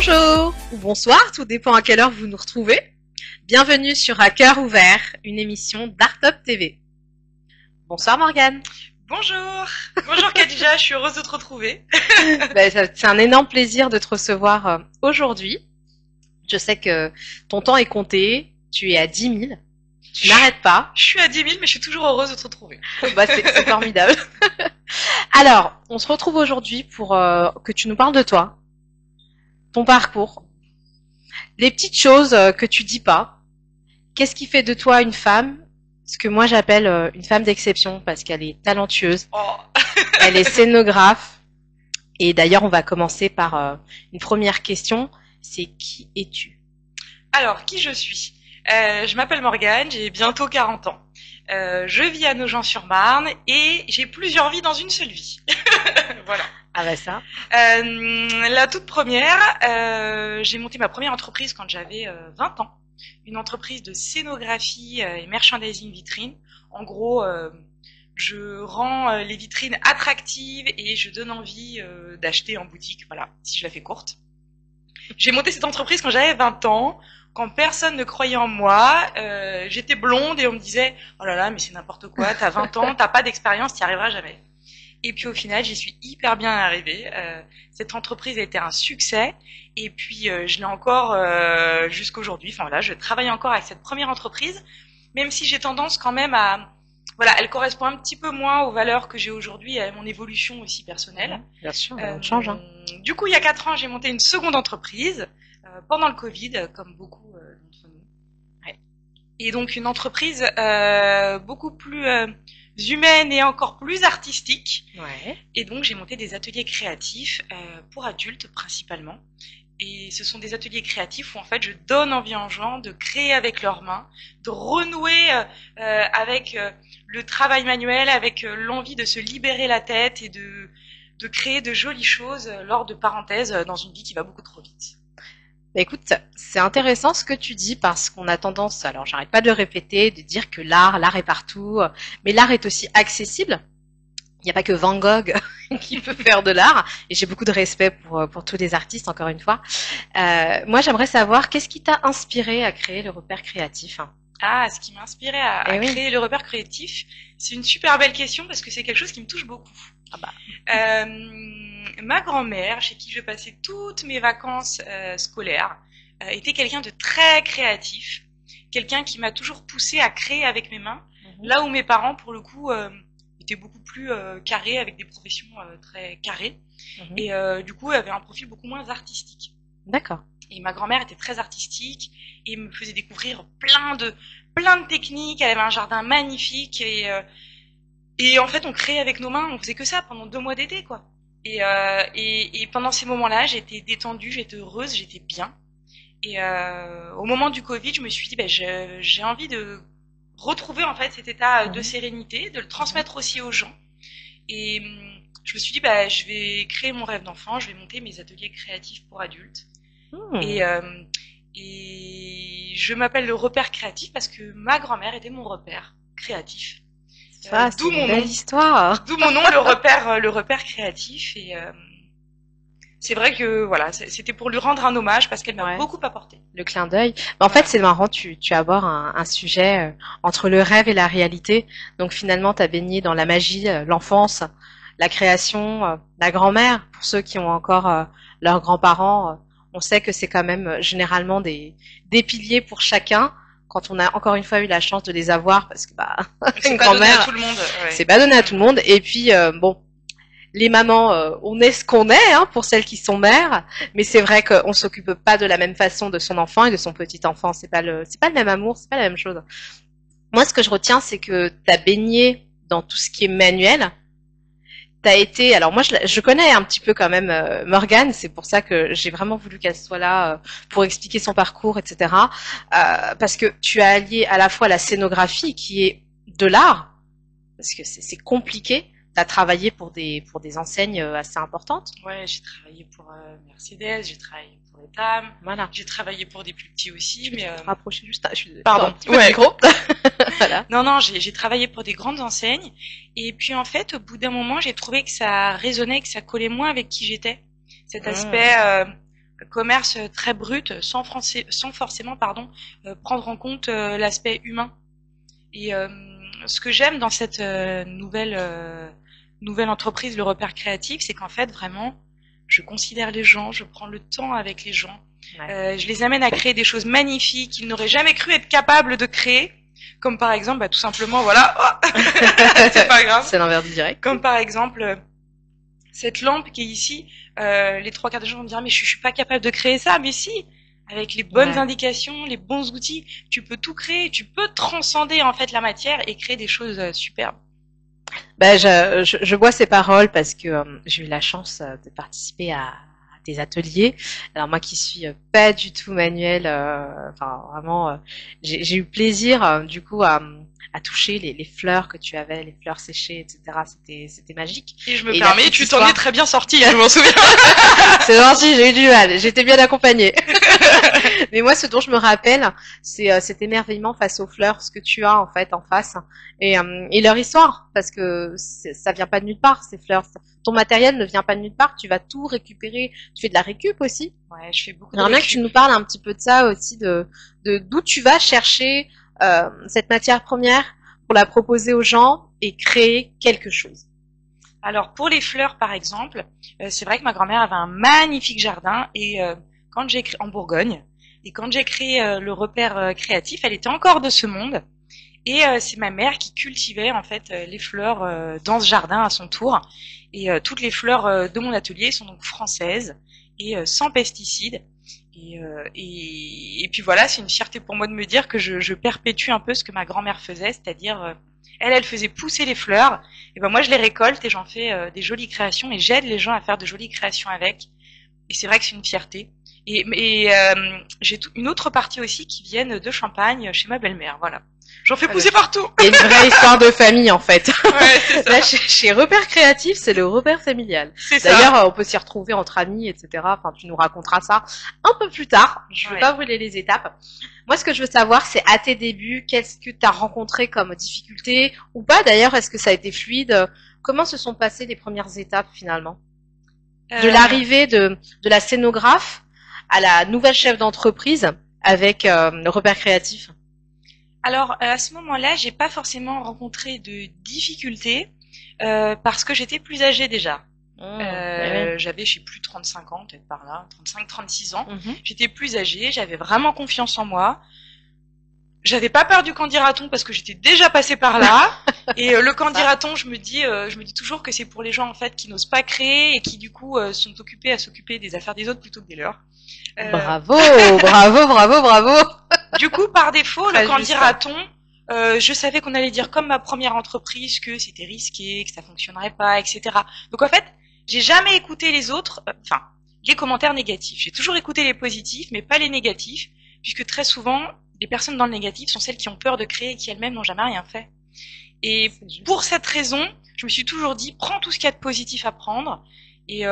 Bonjour ou bonsoir, tout dépend à quelle heure vous nous retrouvez. Bienvenue sur À Cœur Ouvert, une émission d'Artop TV. Bonsoir Morgane. Bonjour. Bonjour Khadija, je suis heureuse de te retrouver. C'est un énorme plaisir de te recevoir aujourd'hui. Je sais que ton temps est compté, tu es à 10 000, tu n'arrêtes pas. Je suis à 10 000, mais je suis toujours heureuse de te retrouver. C'est formidable. Alors, on se retrouve aujourd'hui pour que tu nous parles de toi, ton parcours, les petites choses que tu dis pas. Qu'est-ce qui fait de toi une femme? Ce que moi j'appelle une femme d'exception parce qu'elle est talentueuse, elle est scénographe. Et d'ailleurs, on va commencer par une première question. C'est qui es-tu? Alors, qui je suis? Je m'appelle Morgane, j'ai bientôt 40 ans. Je vis à Nogent-sur-Marne et j'ai plusieurs vies dans une seule vie. Voilà. Ah bah ça. La toute première, j'ai monté ma première entreprise quand j'avais 20 ans. Une entreprise de scénographie et merchandising vitrine. En gros, je rends les vitrines attractives et je donne envie d'acheter en boutique. Voilà, si je la fais courte. J'ai monté cette entreprise quand j'avais 20 ans, quand personne ne croyait en moi. J'étais blonde et on me disait « Oh là là, mais c'est n'importe quoi, t'as 20 ans, t'as pas d'expérience, t'y arriveras jamais. » Et puis au final, j'y suis hyper bien arrivée. Cette entreprise a été un succès. Et puis je l'ai encore jusqu'aujourd'hui. Enfin voilà, je travaille encore avec cette première entreprise, même si j'ai tendance quand même à... Voilà, elle correspond un petit peu moins aux valeurs que j'ai aujourd'hui et à mon évolution aussi personnelle. Bien sûr, on change. Hein. Du coup, il y a 4 ans, j'ai monté une seconde entreprise pendant le Covid, comme beaucoup d'entre nous. Ouais. Et donc une entreprise beaucoup plus humaine et encore plus artistique. Ouais. Et donc j'ai monté des ateliers créatifs pour adultes principalement. Et ce sont des ateliers créatifs où en fait je donne envie aux gens de créer avec leurs mains, de renouer avec le travail manuel, avec l'envie de se libérer la tête et de créer de jolies choses lors de parenthèses dans une vie qui va beaucoup trop vite. Bah écoute, c'est intéressant ce que tu dis parce qu'on a tendance, alors j'arrête pas de le répéter, de dire que l'art est partout, mais l'art est aussi accessible. Il n'y a pas que Van Gogh qui peut faire de l'art, et j'ai beaucoup de respect pour tous les artistes, encore une fois. Moi, j'aimerais savoir, qu'est-ce qui t'a inspiré à créer le repère créatif? Ah, ce qui m'a inspiré à créer le repère créatif, c'est une super belle question parce que c'est quelque chose qui me touche beaucoup. Ah bah. Ma grand-mère, chez qui je passais toutes mes vacances scolaires, était quelqu'un de très créatif, quelqu'un qui m'a toujours poussée à créer avec mes mains, là où mes parents, pour le coup, étaient beaucoup plus carrés, avec des professions très carrées, et du coup, avaient un profil beaucoup moins artistique. D'accord. Et ma grand-mère était très artistique et me faisait découvrir plein de techniques. Elle avait un jardin magnifique et en fait, on créait avec nos mains. On faisait que ça pendant 2 mois d'été, quoi. Et pendant ces moments-là, j'étais détendue, j'étais heureuse, j'étais bien. Et au moment du Covid, je me suis dit, j'ai envie de retrouver en fait cet état de sérénité, de le transmettre aussi aux gens. Et je me suis dit, je vais créer mon rêve d'enfant, je vais monter mes ateliers créatifs pour adultes. Et je m'appelle le repère créatif parce que ma grand-mère était mon repère créatif. D'où mon nom. Histoire. D'où mon nom, le repère créatif. Et c'est vrai que voilà, c'était pour lui rendre un hommage parce qu'elle m'a beaucoup apporté. Le clin d'œil. En fait, c'est marrant, tu abordes un sujet entre le rêve et la réalité. Donc finalement, tu as baigné dans la magie, l'enfance, la création, la grand-mère. Pour ceux qui ont encore leurs grands-parents, on sait que c'est quand même généralement des piliers pour chacun. Quand on a encore une fois eu la chance de les avoir, parce que une grand-mère, tout le monde. Ouais. C'est pas donné à tout le monde. Et puis bon, les mamans, on est ce qu'on est, hein, pour celles qui sont mères. Mais c'est vrai qu'on s'occupe pas de la même façon de son enfant et de son petit enfant. C'est pas le même amour, c'est pas la même chose. Moi, ce que je retiens, c'est que t'as baigné dans tout ce qui est manuel. T'as été, alors moi je connais un petit peu quand même Morgane, c'est pour ça que j'ai vraiment voulu qu'elle soit là pour expliquer son parcours, etc. Parce que tu as allié à la fois la scénographie qui est de l'art, parce que c'est compliqué. T'as travaillé pour des enseignes assez importantes. Ouais, j'ai travaillé pour Mercedes, j'ai travaillé pour Etam, voilà. J'ai travaillé pour des plus petits aussi, mais te rapprocher juste. Pardon. Ouais. Micro. Voilà. Non, j'ai travaillé pour des grandes enseignes, et puis en fait, au bout d'un moment, j'ai trouvé que ça résonnait, que ça collait moins avec qui j'étais. Cet aspect commerce très brut, sans forcément, prendre en compte l'aspect humain. Et ce que j'aime dans cette nouvelle entreprise, le repère créatif, c'est qu'en fait, vraiment, je considère les gens, je prends le temps avec les gens, je les amène à créer des choses magnifiques qu'ils n'auraient jamais cru être capables de créer, comme par exemple, tout simplement, voilà, c'est pas grave. C'est l'envers du direct. Comme par exemple, cette lampe qui est ici, les 3/4 des gens vont me dire, mais je suis pas capable de créer ça, mais si, avec les bonnes indications, les bons outils, tu peux tout créer, tu peux transcender en fait la matière et créer des choses superbes. Ben, je vois ces paroles parce que j'ai eu la chance de participer à des ateliers. Alors moi qui suis pas du tout manuelle, enfin vraiment, j'ai eu plaisir du coup à toucher les fleurs que tu avais, les fleurs séchées, etc. C'était magique. Et je me permets, tu t'en es très bien sortie, je m'en souviens. C'est gentil, j'ai eu du mal, j'étais bien accompagnée. Mais moi, ce dont je me rappelle, c'est cet émerveillement face aux fleurs, ce que tu as en fait en face, et leur histoire, parce que ça vient pas de nulle part, ces fleurs. Ton matériel ne vient pas de nulle part, tu vas tout récupérer. Tu fais de la récup aussi. Ouais, je fais beaucoup de récup. J'aimerais bien que tu nous parles un petit peu de ça aussi, de d'où tu vas chercher cette matière première pour la proposer aux gens et créer quelque chose. Alors pour les fleurs par exemple, c'est vrai que ma grand-mère avait un magnifique jardin et quand j'ai créé en Bourgogne et quand j'ai créé le repère créatif, elle était encore de ce monde et c'est ma mère qui cultivait en fait les fleurs dans ce jardin à son tour et toutes les fleurs de mon atelier sont donc françaises et sans pesticides. Et puis voilà, c'est une fierté pour moi de me dire que je perpétue un peu ce que ma grand-mère faisait, c'est-à-dire elle faisait pousser les fleurs, et ben moi je les récolte et j'en fais des jolies créations et j'aide les gens à faire de jolies créations avec. Et c'est vrai que c'est une fierté. Et j'ai une autre partie aussi qui viennent de Champagne chez ma belle-mère, voilà. J'en fais pousser partout. Il y a une vraie histoire de famille en fait. Ouais, c'est ça. Là, chez Repère Créatif, c'est le repère familial. C'est ça. D'ailleurs, on peut s'y retrouver entre amis, etc. Enfin, tu nous raconteras ça un peu plus tard. Je veux pas brûler les étapes. Moi, ce que je veux savoir, c'est à tes débuts, qu'est-ce que tu as rencontré comme difficulté ou pas d'ailleurs, est-ce que ça a été fluide? Comment se sont passées les premières étapes finalement? De l'arrivée de la scénographe à la nouvelle chef d'entreprise avec le repère créatif. Alors à ce moment-là, j'ai pas forcément rencontré de difficultés parce que j'étais plus âgée déjà. J'avais, je sais plus, 35 ans, peut-être par là, 35-36 ans. J'étais plus âgée, j'avais vraiment confiance en moi. J'avais pas peur du candidaton parce que j'étais déjà passée par là. Et le candidaton, je me dis toujours que c'est pour les gens en fait qui n'osent pas créer et qui du coup sont occupés à s'occuper des affaires des autres plutôt que des leurs. Bravo, bravo, bravo, bravo. Du coup, par défaut, le candidaton, je savais qu'on allait dire comme ma première entreprise que c'était risqué, que ça fonctionnerait pas, etc. Donc en fait, j'ai jamais écouté les autres, enfin les commentaires négatifs. J'ai toujours écouté les positifs, mais pas les négatifs, puisque très souvent les personnes dans le négatif sont celles qui ont peur de créer et qui elles-mêmes n'ont jamais rien fait. Et pour cette raison, je me suis toujours dit, prends tout ce qu'il y a de positif à prendre et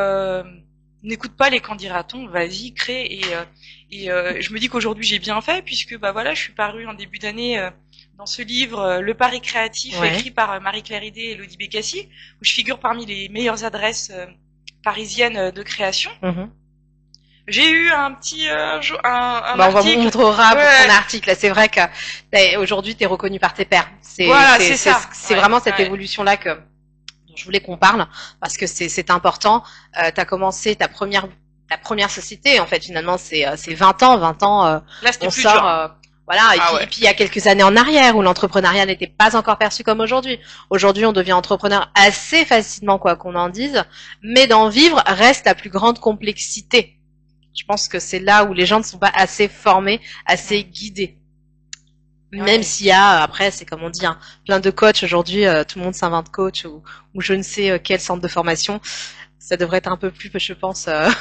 n'écoute pas les candidatons, vas-y, crée. Et je me dis qu'aujourd'hui j'ai bien fait puisque bah voilà, je suis parue en début d'année dans ce livre Le Pari créatif écrit par Marie-Claire Idé et Elodie Bécassi, où je figure parmi les meilleures adresses parisiennes de création. J'ai eu un petit un article. On vous montrera ton article. C'est vrai que aujourd'hui tu es reconnu par tes pairs. C'est vraiment cette évolution là que je voulais qu'on parle parce que c'est important. Tu as commencé ta première société en fait finalement c'est 20 ans là c'était plus dur. Voilà, et puis il y a quelques années en arrière où l'entrepreneuriat n'était pas encore perçu comme aujourd'hui. Aujourd'hui, on devient entrepreneur assez facilement quoi qu'on en dise, mais d'en vivre reste la plus grande complexité. Je pense que c'est là où les gens ne sont pas assez formés, assez guidés. Même s'il y a, après, c'est comme on dit, hein, plein de coachs aujourd'hui, tout le monde s'invente coach ou je ne sais quel centre de formation. Ça devrait être un peu plus, je pense, un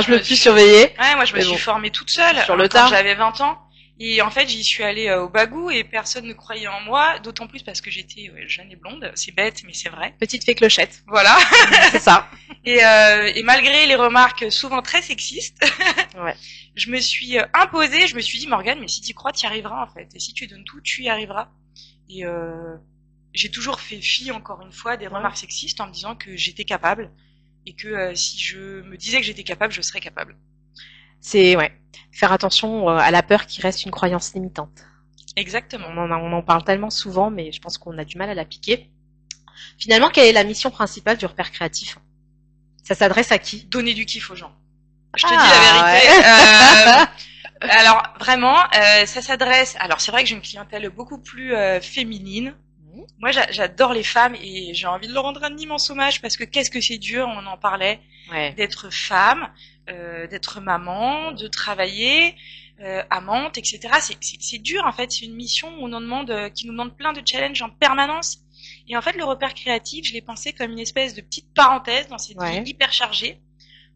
peu plus surveillé. Ouais, moi je me suis formée toute seule sur le tard. Quand j'avais 20 ans. Et en fait, j'y suis allée au bagou et personne ne croyait en moi, d'autant plus parce que j'étais jeune et blonde. C'est bête, mais c'est vrai. Petite fée clochette. Voilà. C'est ça. Et malgré les remarques souvent très sexistes, je me suis imposée. Je me suis dit, Morgane, mais si tu crois, tu y arriveras en fait. Et si tu donnes tout, tu y arriveras. Et j'ai toujours fait fi, encore une fois, des remarques sexistes en me disant que j'étais capable et que si je me disais que j'étais capable, je serais capable. C'est ouais, faire attention à la peur qui reste une croyance limitante. Exactement. On en parle tellement souvent, mais je pense qu'on a du mal à l'appliquer. Finalement, quelle est la mission principale du repère créatif? Ça s'adresse à qui? Donner du kiff aux gens. Je te dis la vérité. Ouais. Alors vraiment, ça s'adresse. Alors c'est vrai que j'ai une clientèle beaucoup plus féminine. Moi, j'adore les femmes et j'ai envie de leur rendre un immense hommage parce que qu'est-ce que c'est dur, on en parlait, d'être femme, d'être maman, de travailler, amante, etc. C'est dur en fait. C'est une mission où on en demande, qui nous demande plein de challenges en permanence. Et en fait, le repère créatif, je l'ai pensé comme une espèce de petite parenthèse dans cette vie hyper chargée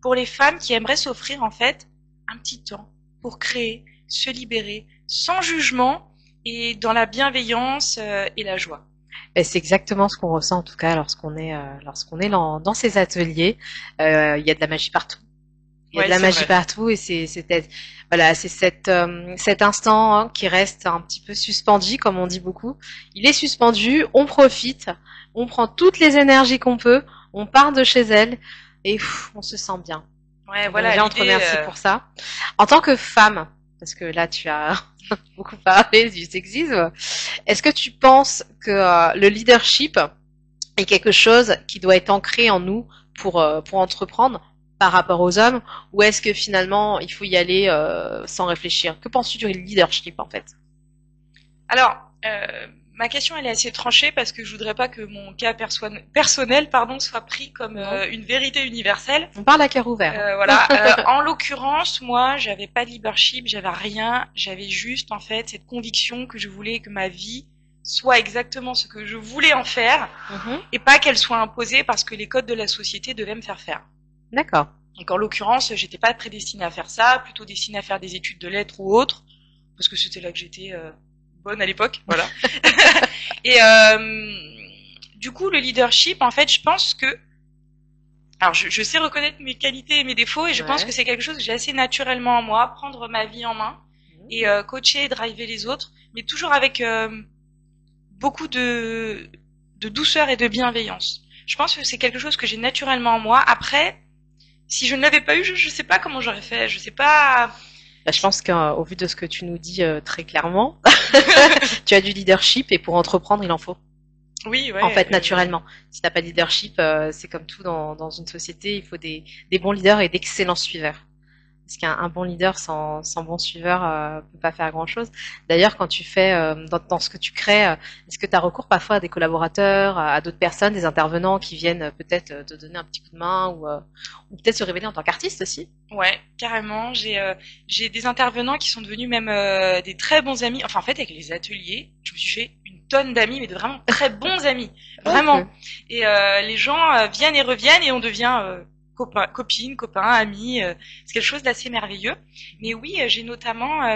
pour les femmes qui aimeraient s'offrir en fait un petit temps pour créer, se libérer, sans jugement et dans la bienveillance et la joie. Et c'est exactement ce qu'on ressent en tout cas lorsqu'on est dans ces ateliers. Il y a de la magie partout. Il y a de la magie partout et c'est voilà, c'est cet instant qui reste un petit peu suspendu, comme on dit beaucoup. Il est suspendu, on profite, on prend toutes les énergies qu'on peut, on part de chez elle et on se sent bien. Ouais, voilà. Déjà, on te remercie pour ça. En tant que femme, parce que là tu as beaucoup parlé du sexisme, est-ce que tu penses que le leadership est quelque chose qui doit être ancré en nous pour entreprendre par rapport aux hommes, ou est-ce que finalement il faut y aller sans réfléchir? Que penses-tu du leadership en fait? Alors, ma question elle est assez tranchée parce que je voudrais pas que mon cas personnel soit pris comme une vérité universelle. On parle à cœur ouvert. Voilà. En l'occurrence, moi, j'avais pas de leadership, j'avais rien, j'avais juste en fait cette conviction que je voulais que ma vie soit exactement ce que je voulais en faire et pas qu'elle soit imposée parce que les codes de la société devaient me faire faire. D'accord. Donc en l'occurrence, j'étais pas prédestinée à faire ça, plutôt destinée à faire des études de lettres ou autres, parce que c'était là que j'étais bonne à l'époque, voilà. Et du coup, le leadership, en fait, je pense que, alors je sais reconnaître mes qualités et mes défauts, et je pense que c'est quelque chose que j'ai assez naturellement en moi, prendre ma vie en main et coacher et driver les autres, mais toujours avec beaucoup de douceur et de bienveillance. Je pense que c'est quelque chose que j'ai naturellement en moi. Après, si je ne l'avais pas eu, je sais pas comment j'aurais fait. Je sais pas. Bah, je pense qu'au vu de ce que tu nous dis très clairement, tu as du leadership et pour entreprendre, il en faut. Oui, ouais. En fait, naturellement. Si t'as pas de leadership, c'est comme tout dans une société, il faut des bons leaders et d'excellents suiveurs. Parce qu'un bon leader sans bon suiveur peut pas faire grand-chose. D'ailleurs, quand tu fais dans ce que tu crées, est-ce que tu as recours parfois à des collaborateurs, à d'autres personnes, des intervenants qui viennent peut-être te donner un petit coup de main ou peut-être se révéler en tant qu'artiste aussi? Ouais, carrément. J'ai des intervenants qui sont devenus même des très bons amis. Enfin, en fait, avec les ateliers, je me suis fait une tonne d'amis, mais de vraiment très bons amis, vraiment. Okay. Et les gens viennent et reviennent et on devient copines, copains, amis, c'est quelque chose d'assez merveilleux. Mais oui, j'ai notamment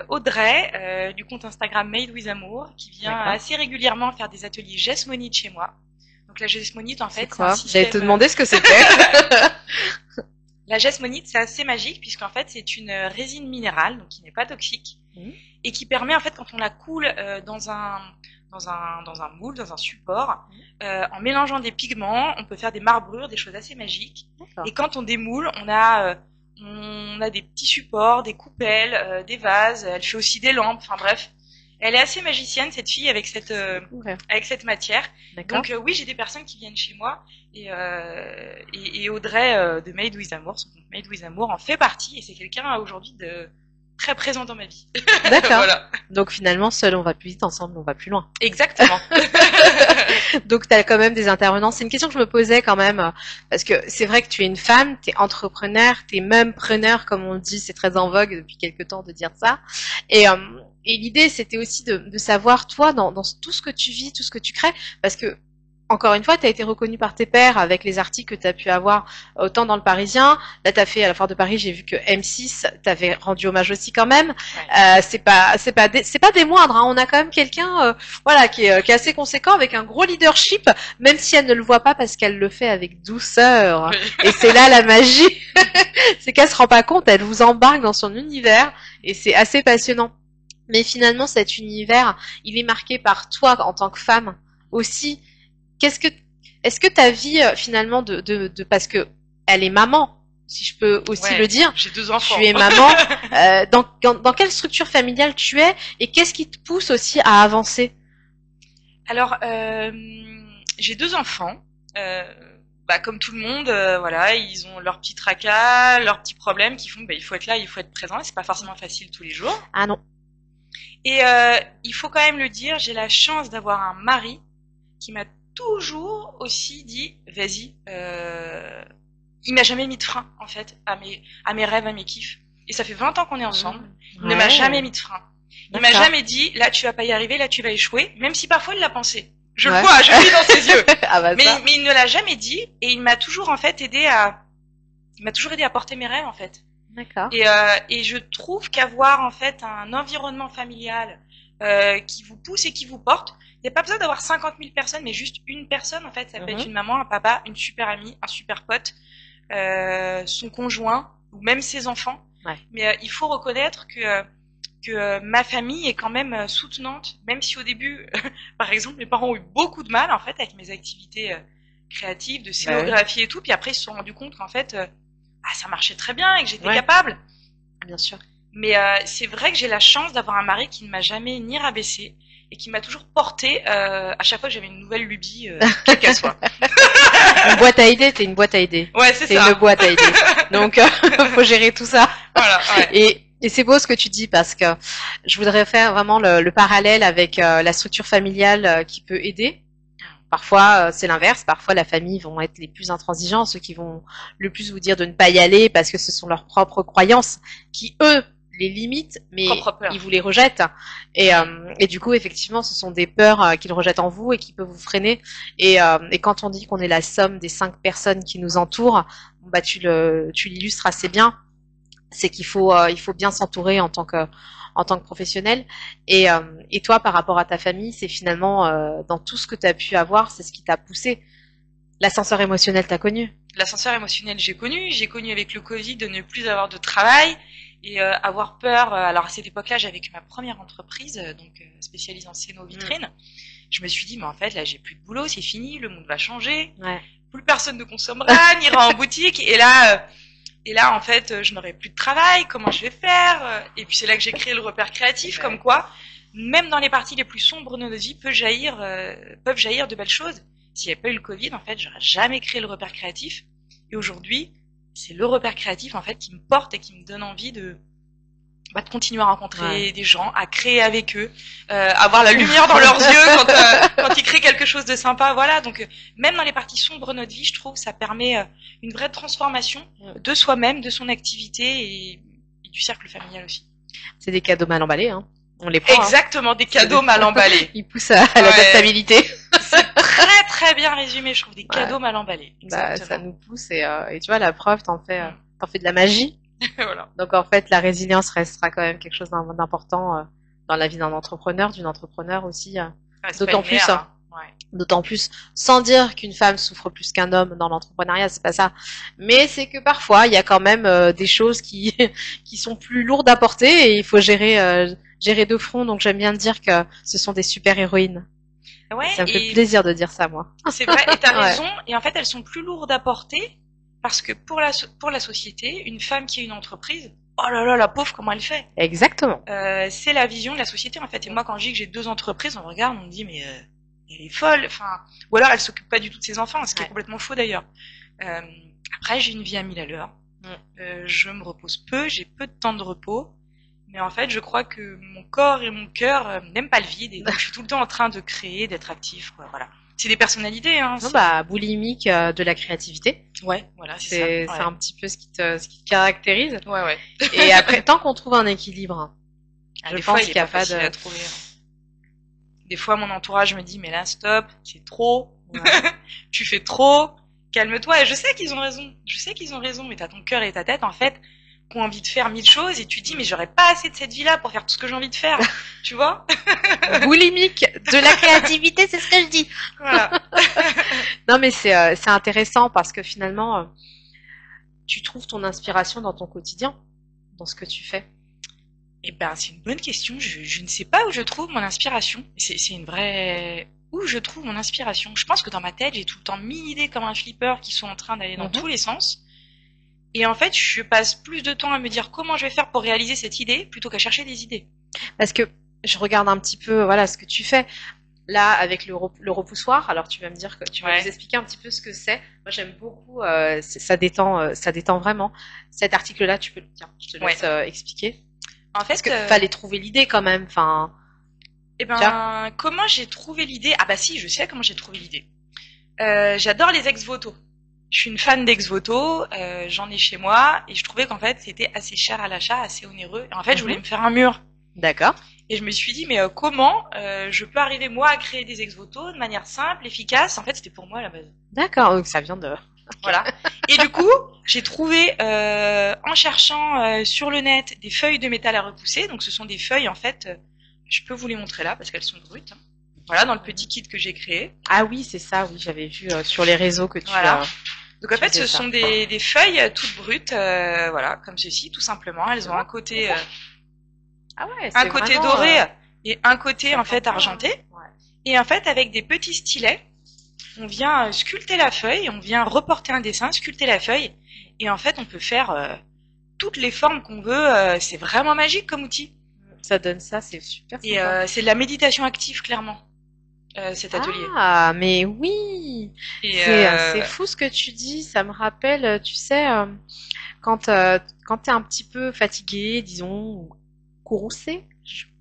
Audrey du compte Instagram Made with Amour qui vient assez régulièrement faire des ateliers Jesmonite chez moi. Donc la Jesmonite en fait, c'est un système... J'allais te demander ce que c'était. La Jesmonite, c'est assez magique puisqu'en fait c'est une résine minérale donc qui n'est pas toxique et qui permet en fait quand on la coule dans un moule, dans un support, en mélangeant des pigments, on peut faire des marbrures, des choses assez magiques. Et quand on démoule, on a des petits supports, des coupelles, des vases. Elle fait aussi des lampes. Enfin bref, elle est assez magicienne cette fille avec cette matière. Donc oui, j'ai des personnes qui viennent chez moi et Audrey de Made with Amour, son compte Made with Amour en fait partie et c'est quelqu'un aujourd'hui de très présent dans ma vie. D'accord. Voilà. Donc finalement, seul on va plus vite, ensemble on va plus loin. Exactement. Donc tu as quand même des intervenants. C'est une question que je me posais quand même, parce que c'est vrai que tu es une femme, tu es entrepreneur, tu es même preneur, comme on dit, c'est très en vogue depuis quelques temps de dire ça. Et l'idée, c'était aussi de savoir, toi, dans tout ce que tu vis, tout ce que tu crées, parce que encore une fois, tu as été reconnue par tes pairs avec les articles que tu as pu avoir autant dans le Parisien. Là, tu as fait à la Foire de Paris, j'ai vu que M6 t'avait rendu hommage aussi quand même. Ouais. C'est pas des moindres. Hein. On a quand même quelqu'un, voilà, qui est assez conséquent avec un gros leadership, même si elle ne le voit pas parce qu'elle le fait avec douceur. Oui. Et c'est là la magie, c'est qu'elle se rend pas compte. Elle vous embarque dans son univers et c'est assez passionnant. Mais finalement, cet univers, il est marqué par toi en tant que femme aussi. Est-ce que ta vie finalement parce que elle est maman, si je peux aussi Ouais, le dire. j'ai 2 enfants. Tu es maman. Dans quelle structure familiale tu es et qu'est-ce qui te pousse aussi à avancer? Alors, j'ai 2 enfants. Comme tout le monde, voilà, ils ont leurs petits tracas, leurs petits problèmes qui font que il faut être là, il faut être présent. Et c'est pas forcément facile tous les jours. Ah non. Et il faut quand même le dire, j'ai la chance d'avoir un mari qui m'a toujours aussi dit, vas-y. Il m'a jamais mis de frein, en fait, à mes rêves, à mes kiffs. Et ça fait 20 ans qu'on est ensemble. Il ne m'a jamais mis de frein. Il m'a jamais dit, là, tu vas pas y arriver, là, tu vas échouer. Même si parfois, il l'a pensé. Je le vois, je le lis dans ses yeux. Ah bah mais il ne l'a jamais dit. Et il m'a toujours, en fait, aidé à porter mes rêves, en fait. D'accord. Et je trouve qu'avoir, en fait, un environnement familial, qui vous pousse et qui vous porte, il n'y a pas besoin d'avoir 50 000 personnes, mais juste une personne, en fait. Ça peut être une maman, un papa, une super amie, un super pote, son conjoint ou même ses enfants. Ouais. Mais il faut reconnaître que ma famille est quand même soutenante, même si au début, par exemple, mes parents ont eu beaucoup de mal en fait avec mes activités créatives, de scénographie et tout. Puis après, ils se sont rendus compte qu'en fait, ça marchait très bien et que j'étais capable. Bien sûr. Mais c'est vrai que j'ai la chance d'avoir un mari qui ne m'a jamais ni rabaissé et qui m'a toujours porté à chaque fois que j'avais une nouvelle lubie, quelle qu'elle soit. Une boîte à idées, t'es une boîte à idées. Ouais, c'est ça. C'est une boîte à idées. Donc, faut gérer tout ça. Voilà, ouais. Et c'est beau ce que tu dis parce que je voudrais faire vraiment le parallèle avec la structure familiale qui peut aider. Parfois, c'est l'inverse. Parfois, la famille vont être les plus intransigeants, ceux qui vont le plus vous dire de ne pas y aller parce que ce sont leurs propres croyances qui, eux, les limitent, mais ils vous les rejettent. Et du coup, effectivement, ce sont des peurs qu'ils rejettent en vous et qui peuvent vous freiner. Et quand on dit qu'on est la somme des 5 personnes qui nous entourent, bah tu l'illustres assez bien. C'est qu'il faut bien s'entourer en tant que professionnel. Et toi, par rapport à ta famille, c'est finalement dans tout ce que tu as pu avoir, c'est ce qui t'a poussé. L'ascenseur émotionnel, t'as connu? L'ascenseur émotionnel, j'ai connu avec le Covid de ne plus avoir de travail et avoir peur. Alors à cette époque-là, j'avais que ma première entreprise, spécialisée en scéno-vitrine. Je me suis dit, mais en fait, là, j'ai plus de boulot, c'est fini, le monde va changer. Ouais. Plus personne ne consommera, n'ira en boutique. Et là, en fait, je n'aurai plus de travail. Comment je vais faire? Et puis c'est là que j'ai créé le repère créatif, comme quoi, même dans les parties les plus sombres de notre vie, peuvent jaillir de belles choses. S'il n'y avait pas eu le Covid, en fait, j'aurais jamais créé le repère créatif. Et aujourd'hui, c'est le repère créatif, en fait, qui me porte et qui me donne envie de continuer à rencontrer des gens, à créer avec eux, avoir la lumière dans leurs yeux quand ils créent quelque chose de sympa. Voilà, donc même dans les parties sombres de notre vie, je trouve que ça permet une vraie transformation de soi-même, de son activité et du cercle familial aussi. C'est des cadeaux mal emballés, hein. On les prend. Exactement, des cadeaux mal emballés. Ils poussent à l'adaptabilité. C'est très très bien résumé, je trouve, des cadeaux mal emballés. Bah, ça nous pousse et tu vois, la preuve, t'en fais de la magie. Voilà. Donc en fait, la résilience restera quand même quelque chose d'important dans la vie d'un entrepreneur, d'une entrepreneur aussi. D'autant plus, d'autant plus, sans dire qu'une femme souffre plus qu'un homme dans l'entrepreneuriat, c'est pas ça. Mais c'est que parfois, il y a quand même des choses qui sont plus lourdes à porter et il faut gérer de front. Donc j'aime bien dire que ce sont des super héroïnes. Ouais, ça me fait plaisir de dire ça, moi. C'est vrai, et t'as raison. Et en fait, elles sont plus lourdes à porter. Parce que pour la société, une femme qui a une entreprise, oh là là, la pauvre, comment elle fait? Exactement. C'est la vision de la société, en fait. Et moi, quand je dis que j'ai 2 entreprises, on me regarde, on me dit, mais elle est folle. Enfin, ou alors elle s'occupe pas du tout de ses enfants, ce qui est complètement faux d'ailleurs. Après, j'ai une vie à 1000 à l'heure. Je me repose peu, j'ai peu de temps de repos. Mais en fait, je crois que mon corps et mon cœur n'aiment pas le vide. Et donc, je suis tout le temps en train de créer, d'être actif, quoi. Voilà. C'est des personnalités, hein. Non, boulimique de la créativité. Ouais, voilà, c'est ça. C'est un petit peu ce qui te caractérise. Ouais. Et après, tant qu'on trouve un équilibre, je pense qu'il n'y a pas de... à trouver. Des fois, mon entourage me dit, mais là, stop, c'est trop. Ouais. Tu fais trop. Calme-toi. Et je sais qu'ils ont raison. Mais t'as ton cœur et ta tête, en fait, qui ont envie de faire 1000 choses et tu dis mais j'aurais pas assez de cette vie-là pour faire tout ce que j'ai envie de faire, tu vois. Boulimique de la créativité, c'est ce que je dis. Voilà. Non mais c'est intéressant parce que finalement tu trouves ton inspiration dans ton quotidien, dans ce que tu fais. Eh ben c'est une bonne question, je ne sais pas où je trouve mon inspiration. C'est une vraie... Où je trouve mon inspiration? Je pense que dans ma tête, j'ai tout le temps 1000 idées comme un flipper qui sont en train d'aller dans tous les sens. Et en fait, je passe plus de temps à me dire comment je vais faire pour réaliser cette idée plutôt qu'à chercher des idées. Parce que je regarde un petit peu, voilà, ce que tu fais. Là, avec le repoussoir, alors tu vas me dire que tu vas nous expliquer un petit peu ce que c'est. Moi, j'aime beaucoup, ça détend vraiment. Cet article-là, tu peux, tiens, je te laisse expliquer. En fait, parce que fallait trouver l'idée quand même. Enfin. Eh ben, comment j'ai trouvé l'idée? Ah bah si, je sais comment j'ai trouvé l'idée. J'adore les ex-voto. Je suis une fan d'ex-voto, j'en ai chez moi, et je trouvais qu'en fait, c'était assez cher à l'achat, assez onéreux. Et en fait, je voulais me faire un mur. D'accord. Et je me suis dit, mais comment je peux arriver, moi, à créer des ex-voto de manière simple, efficace? En fait, c'était pour moi à la base. D'accord, donc ça vient de... Voilà. Et du coup, j'ai trouvé, en cherchant sur le net, des feuilles de métal à repousser. Donc, ce sont des feuilles, en fait, je peux vous les montrer là, parce qu'elles sont brutes. Hein. Voilà, dans le petit kit que j'ai créé. Ah oui, c'est ça, oui, j'avais vu sur les réseaux que tu... Voilà. Donc, en fait, ce sont des feuilles toutes brutes, voilà, comme ceci, tout simplement. Elles ont un côté... Ah ouais, un côté vraiment, doré et un côté en fait argenté. Ouais. Et en fait, avec des petits stylets, on vient sculpter la feuille, on vient reporter un dessin, sculpter la feuille, et en fait, on peut faire toutes les formes qu'on veut. C'est vraiment magique comme outil. Ça donne ça, c'est super. Et c'est de la méditation active, clairement, cet atelier. Ah, mais oui. C'est fou ce que tu dis. Ça me rappelle, tu sais, quand t'es un petit peu fatigué, disons. Courroucé,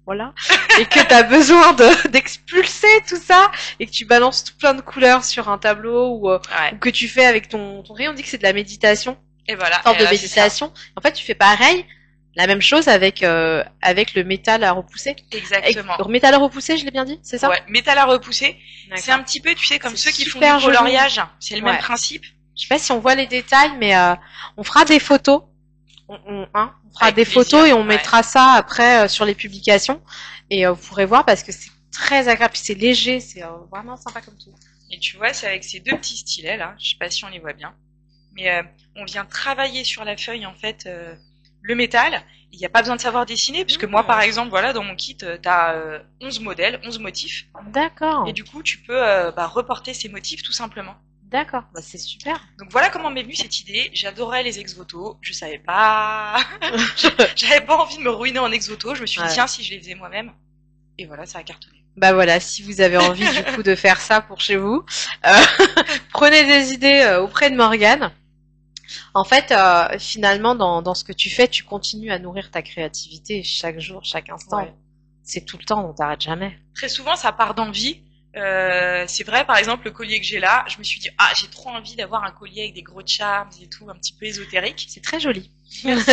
voilà, et que t'as besoin d'expulser tout ça, et que tu balances tout plein de couleurs sur un tableau, ou que tu fais avec ton rayon, on dit que c'est de la méditation, et voilà, une sorte de méditation. En fait, tu fais pareil, la même chose avec le métal à repousser. Exactement. Et, métal à repousser, je l'ai bien dit, c'est ça? Ouais, métal à repousser. C'est un petit peu, tu sais, comme ceux qui font du coloriage, c'est le même principe. Je sais pas si on voit les détails, mais on fera des photos. On fera des photos et on mettra ça après sur les publications et vous pourrez voir parce que c'est très agréable, c'est léger, c'est vraiment sympa comme tout. Et tu vois, c'est avec ces deux petits stylets là, je sais pas si on les voit bien, mais on vient travailler sur la feuille en fait le métal. Il n'y a pas besoin de savoir dessiner puisque moi par exemple, voilà, dans mon kit, t'as 11 modèles, 11 motifs. D'accord. Et du coup, tu peux reporter ces motifs tout simplement. D'accord, bah c'est super. Donc voilà comment m'est venue cette idée. J'adorais les ex-voto. Je savais pas, j'avais pas envie de me ruiner en ex-voto. Je me suis dit tiens si je les faisais moi-même. Et voilà, ça a cartonné. Bah voilà, si vous avez envie du coup de faire ça pour chez vous, prenez des idées auprès de Morgane. En fait, finalement, dans ce que tu fais, tu continues à nourrir ta créativité chaque jour, chaque instant. Ouais. C'est tout le temps, on t'arrête jamais. Très souvent, ça part d'envie. C'est vrai, par exemple, le collier que j'ai là, je me suis dit, ah, j'ai trop envie d'avoir un collier avec des gros charms et tout, un petit peu ésotérique. C'est très joli. Merci.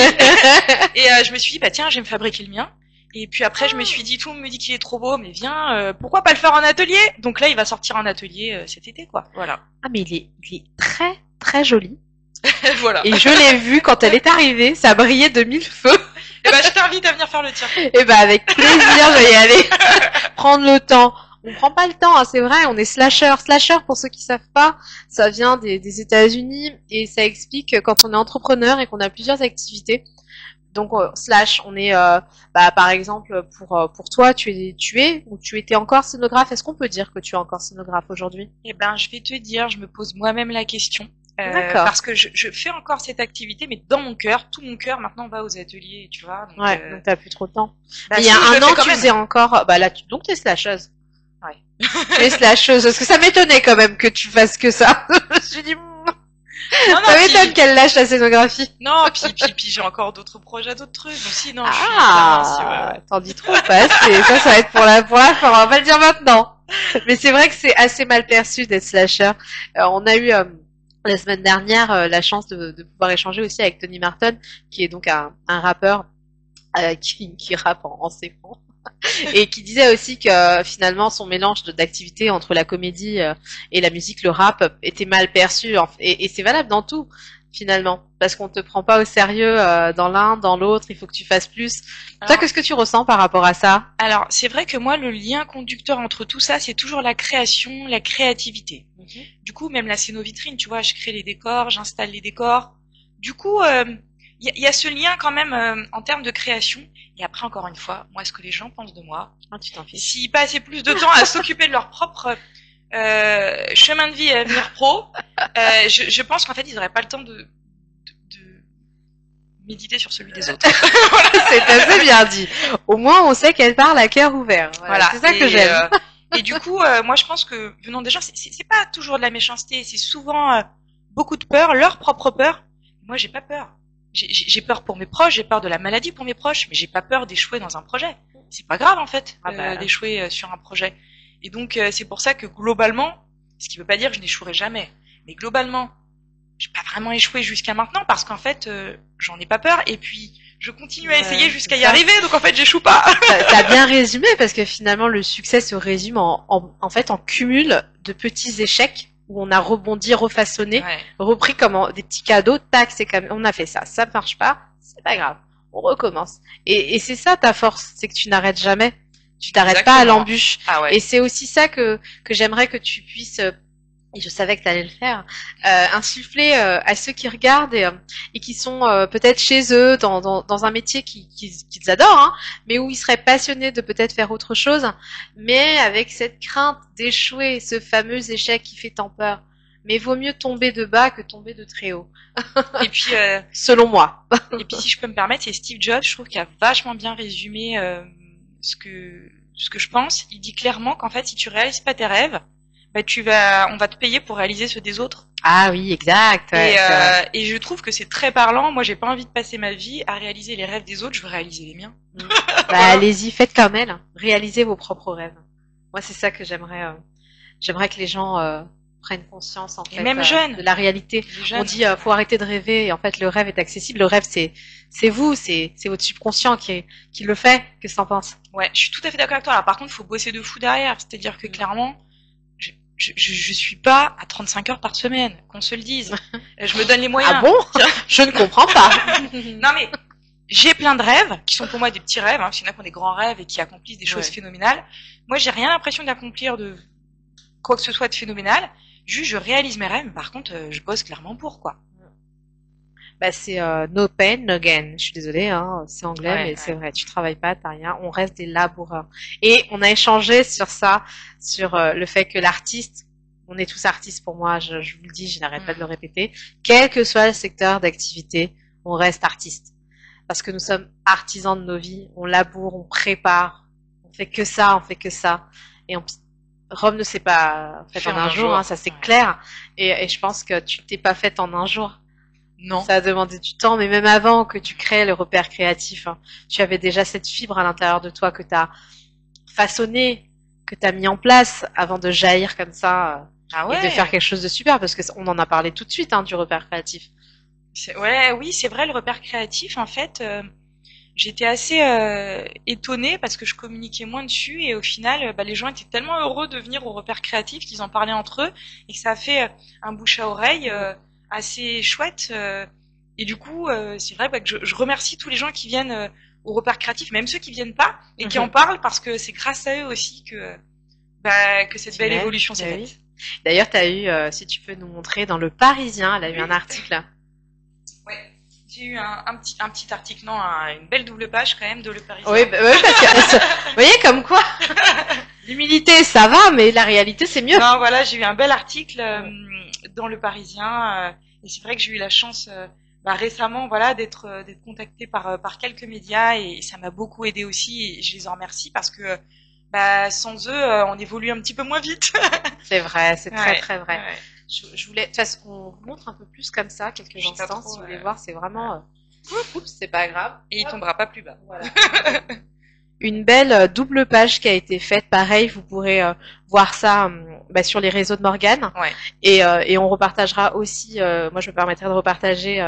Et je me suis dit, bah tiens, je vais me fabriquer le mien. Et puis après, je me suis dit, tout le monde me dit qu'il est trop beau, mais viens, pourquoi pas le faire en atelier? Donc là, il va sortir en atelier cet été, quoi. Voilà. Ah, mais il est très, très joli. Voilà. Et je l'ai vu quand elle est arrivée, ça brillait de mille feux. Et bah, je t'invite à venir faire le tien. Et bah, avec plaisir, je vais y aller. Prendre le temps. On prend pas le temps, hein, c'est vrai, on est slasher. Slasher, pour ceux qui savent pas, ça vient des États-Unis et ça explique que quand on est entrepreneur et qu'on a plusieurs activités. Donc slash, on est par exemple pour toi, tu es ou tu étais encore scénographe. Est-ce qu'on peut dire que tu es encore scénographe aujourd'hui? Eh ben, je vais te dire, je me pose moi-même la question. Parce que je fais encore cette activité, mais dans mon cœur, tout mon cœur maintenant va aux ateliers, tu vois. Donc, ouais, donc t'as plus trop de temps. Bah, il y a un an, tu faisais encore. Bah là, donc t'es slasheuse. Ouais. Tu es slasheuse, parce que ça m'étonnait quand même que tu fasses que ça. Je me suis dit. Non, ça m'étonne qu'elle lâche la scénographie. Non, puis j'ai encore d'autres projets, d'autres trucs. Donc si, non, t'en dis trop pas. Ça va être pour la fin. On va pas le dire maintenant. Mais c'est vrai que c'est assez mal perçu d'être slasher. On a eu la semaine dernière la chance de pouvoir échanger aussi avec Tony Martin, qui est donc un rappeur qui rappe en séquence. Et qui disait aussi que finalement son mélange d'activités entre la comédie et la musique, le rap, était mal perçu. Et c'est valable dans tout, finalement. Parce qu'on te prend pas au sérieux dans l'un, dans l'autre, il faut que tu fasses plus. Toi, qu'est-ce que tu ressens par rapport à ça? Alors, c'est vrai que moi, le lien conducteur entre tout ça, c'est toujours la création, la créativité. Du coup, même la scénovitrine, tu vois, je crée les décors, j'installe les décors. Du coup, il y a ce lien quand même en termes de création. Et après, encore une fois, moi, ce que les gens pensent de moi, tu t'en fiches. S'ils passaient plus de temps à s'occuper de leur propre chemin de vie et avenir pro, je pense qu'en fait, ils n'auraient pas le temps méditer sur celui des autres. C'est assez bien dit. Au moins, on sait qu'elle parle à cœur ouvert. Voilà. C'est ça que j'aime. Et du coup, moi, je pense que venant des gens, c'est pas toujours de la méchanceté, c'est souvent beaucoup de peur, leur propre peur. Moi, j'ai pas peur. J'ai peur pour mes proches, j'ai peur de la maladie pour mes proches, mais j'ai pas peur d'échouer dans un projet. C'est pas grave en fait d'échouer sur un projet. Et donc, c'est pour ça que globalement, ce qui veut pas dire que je n'échouerai jamais, mais globalement, j'ai pas vraiment échoué jusqu'à maintenant parce qu'en fait, j'en ai pas peur. Et puis, je continue à essayer jusqu'à y arriver, donc en fait, j'échoue pas. T'as bien résumé parce que finalement, le succès se résume en fait en cumul de petits échecs où on a rebondi, refaçonné, repris comme des petits cadeaux. Tac, c'est comme on a fait ça, ça marche pas, c'est pas grave, on recommence. Et c'est ça ta force, c'est que tu n'arrêtes jamais, tu t'arrêtes pas à l'embûche. Et c'est aussi ça que j'aimerais que tu puisses et je savais que tu allais le faire, insuffler à ceux qui regardent et qui sont peut-être chez eux dans un métier qu'ils adorent, hein, mais où ils seraient passionnés de peut-être faire autre chose, mais avec cette crainte d'échouer, ce fameux échec qui fait tant peur. Mais vaut mieux tomber de bas que tomber de très haut. Et puis, selon moi. Et puis, si je peux me permettre, c'est Steve Jobs, je trouve qu'il a vachement bien résumé ce que je pense. Il dit clairement qu'en fait, si tu réalises pas tes rêves, bah on va te payer pour réaliser ceux des autres. Ah oui, exact. Ouais, et je trouve que c'est très parlant. Moi, j'ai pas envie de passer ma vie à réaliser les rêves des autres. Je veux réaliser les miens. Bah, allez-y, faites comme elle. Réalisez vos propres rêves. Moi, c'est ça que j'aimerais. J'aimerais que les gens prennent conscience en fait même jeunes, de la réalité. On dit faut arrêter de rêver. Et en fait, le rêve est accessible. Le rêve, c'est vous, c'est votre subconscient qui le fait. Qu'est-ce que t'en penses? Ouais, je suis tout à fait d'accord avec toi. Alors, par contre, il faut bosser de fou derrière. C'est-à-dire que clairement. Je suis pas à 35 heures par semaine, qu'on se le dise. Je me donne les moyens. Ah bon? Je ne comprends pas. Non mais, j'ai plein de rêves, qui sont pour moi des petits rêves, hein, parce qu'il y en a qui ont des grands rêves et qui accomplissent des choses phénoménales. Moi, j'ai rien l'impression d'accomplir de quoi que ce soit de phénoménal. Juste, je réalise mes rêves, mais par contre, je bosse clairement pour, quoi. Bah, c'est no pain, no gain. Je suis désolée, hein, c'est anglais, mais c'est vrai. Tu travailles pas, t'as rien. On reste des laboureurs. Et on a échangé sur ça, sur le fait que l'artiste, on est tous artistes pour moi. Je vous le dis, je n'arrête pas de le répéter. Quel que soit le secteur d'activité, on reste artiste parce que nous sommes artisans de nos vies. On laboure, on prépare, on fait que ça, on fait que ça. Et Rome ne s'est pas faite en un jour, hein, ça c'est clair. Et je pense que tu t'es pas faite en un jour. Non. Ça a demandé du temps, mais même avant que tu crées le repère créatif, hein, tu avais déjà cette fibre à l'intérieur de toi que tu as façonné, que tu as mis en place avant de jaillir comme ça et de faire quelque chose de super, parce qu'on en a parlé tout de suite, hein, du repère créatif. Oui, c'est vrai, le repère créatif, en fait, j'étais assez étonnée parce que je communiquais moins dessus et au final, les gens étaient tellement heureux de venir au repère créatif qu'ils en parlaient entre eux et que ça a fait un bouche à oreille assez chouette. Et du coup, c'est vrai que je remercie tous les gens qui viennent au repère créatif, même ceux qui viennent pas et qui en parlent parce que c'est grâce à eux aussi que cette belle évolution s'est faite. D'ailleurs, tu as eu, si tu peux nous montrer, dans Le Parisien, elle a eu un article. Ouais, j'ai eu un petit article, non, une belle double page quand même de Le Parisien. Oui, parce que, vous voyez comme quoi l'humilité, ça va, mais la réalité, c'est mieux. Non, voilà, j'ai eu un bel article dans Le Parisien et c'est vrai que j'ai eu la chance récemment, voilà, d'être contactée par quelques médias et ça m'a beaucoup aidé aussi et je les en remercie parce que sans eux, on évolue un petit peu moins vite. C'est vrai, c'est très très vrai. Ouais. Je voulais, de toute façon, on montre un peu plus comme ça quelques instants si vous voulez voir. C'est vraiment, oups, c'est pas grave. Et il tombera pas plus bas. Voilà. Une belle double page qui a été faite. Pareil, vous pourrez voir ça sur les réseaux de Morgane. Ouais. Et on repartagera aussi. Moi, je me permettrai de repartager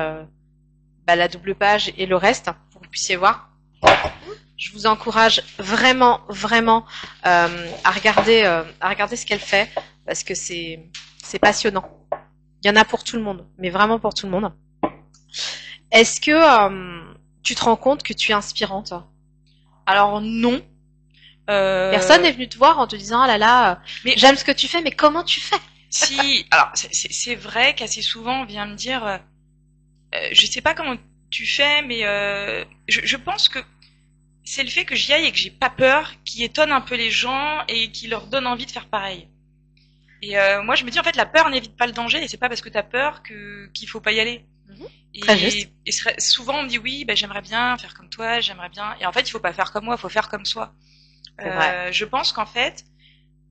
la double page et le reste pour que vous puissiez voir. Je vous encourage vraiment, vraiment à regarder ce qu'elle fait parce que c'est passionnant. Il y en a pour tout le monde, mais vraiment pour tout le monde. Est-ce que tu te rends compte que tu es inspirante? Alors non. Personne n'est venu te voir en te disant ah là là, j'aime ce que tu fais, mais comment tu fais? Si, alors c'est vrai qu'assez souvent on vient me dire, je sais pas comment tu fais, mais je pense que c'est le fait que j'y aille et que j'ai pas peur qui étonne un peu les gens et qui leur donne envie de faire pareil. Et moi je me dis en fait la peur n'évite pas le danger et c'est pas parce que t'as peur qu'il faut pas y aller. Très juste. Et souvent on me dit oui, bah, j'aimerais bien faire comme toi, j'aimerais bien. Et en fait, il faut pas faire comme moi, il faut faire comme soi. C'est vrai. Je pense qu'en fait,